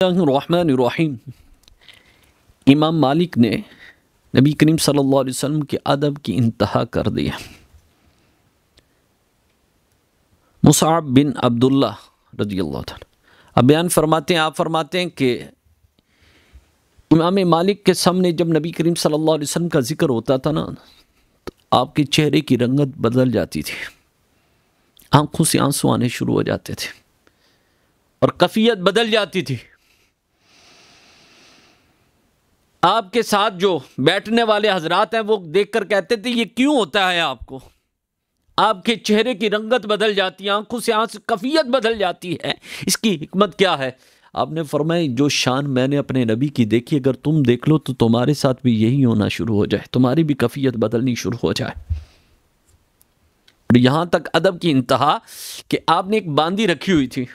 रहमानिर्रहीम। इमाम मालिक ने नबी करीम सल्लल्लाहु अलैहि वसल्लम के अदब की इंतहा कर दी है। मुसअब बिन अब्दुल्ला रज़ियल्लाहु ताला बयान फरमाते हैं, आप फरमाते हैं कि इमाम मालिक के सामने जब नबी करीम सल्लल्लाहु अलैहि वसल्लम का जिक्र होता था ना, तो आपके चेहरे की रंगत बदल जाती थी, आंखों से आंसू आने शुरू हो जाते थे और कैफियत बदल जाती थी। आपके साथ जो बैठने वाले हजरात हैं वो देखकर कहते थे ये क्यों होता है, आपको आपके चेहरे की रंगत बदल जाती है, आंखों से आंसू, कैफियत बदल जाती है, इसकी हिकमत क्या है? आपने फरमाया जो शान मैंने अपने नबी की देखी अगर तुम देख लो तो तुम्हारे साथ भी यही होना शुरू हो जाए, तुम्हारी भी कैफियत बदलनी शुरू हो जाए। यहां तक अदब की इंतहा कि आपने एक बांदी रखी हुई थी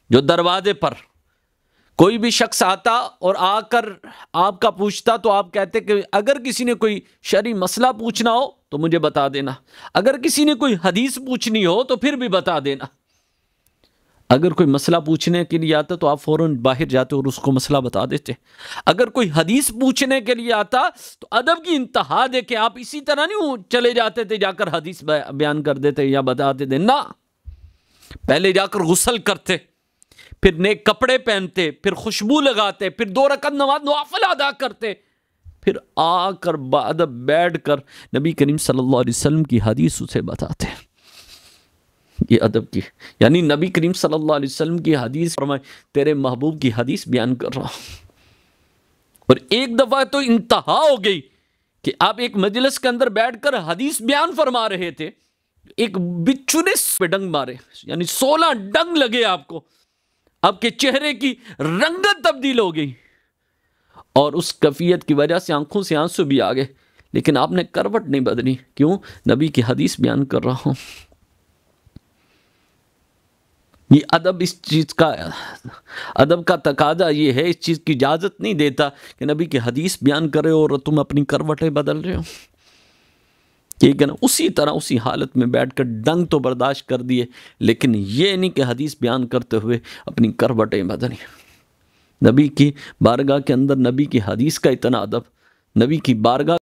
जो दरवाजे पर कोई भी शख्स आता और आकर आपका पूछता तो आप कहते कि अगर किसी ने कोई शरई मसला पूछना हो तो मुझे बता देना, अगर किसी ने कोई हदीस पूछनी हो तो फिर भी बता देना। अगर कोई मसला पूछने के लिए आता तो आप फौरन बाहर जाते और उसको मसला बता देते। अगर कोई हदीस पूछने के लिए आता तो अदब की इंतहा दे के आप इसी तरह नहीं चले जाते थे, जाकर हदीस बयान कर देते या बता देते ना, पहले जाकर गुस्ल करते, फिर नेक कपड़े पहनते, फिर खुशबू लगाते, फिर 2 रकात नमाज नवाफिल अदा करते, फिर आकर बादब बैठकर नबी करीम सल्लल्लाहु अलैहि वसल्लम की हदीस उसे बताते। ये अदब की, यानी नबी करीम सल्लल्लाहु अलैहि वसल्लम की हदीस, फरमाए तेरे महबूब की हदीस बयान कर रहा हूं। और एक दफा तो इंतहा हो गई कि आप एक मजलिस के अंदर बैठकर हदीस बयान फरमा रहे थे, एक बिच्छू ने पे डंग मारे, यानी 16 डंग लगे आपको, आपके चेहरे की रंगत तब्दील हो गई और उस कैफियत की वजह से आंखों से आंसू भी आ गए, लेकिन आपने करवट नहीं बदली। क्यों? नबी की हदीस बयान कर रहा हूं। ये अदब, इस चीज का अदब का तकादा ये है, इस चीज की इजाजत नहीं देता कि नबी की हदीस बयान करे और तुम अपनी करवटें बदल रहे हो। ठीक है ना? उसी तरह उसी हालत में बैठकर डंग तो बर्दाश्त कर दिए, लेकिन ये नहीं कि हदीस बयान करते हुए अपनी करवटें बदली। नबी की बारगाह के अंदर नबी की हदीस का इतना अदब, नबी की बारगाह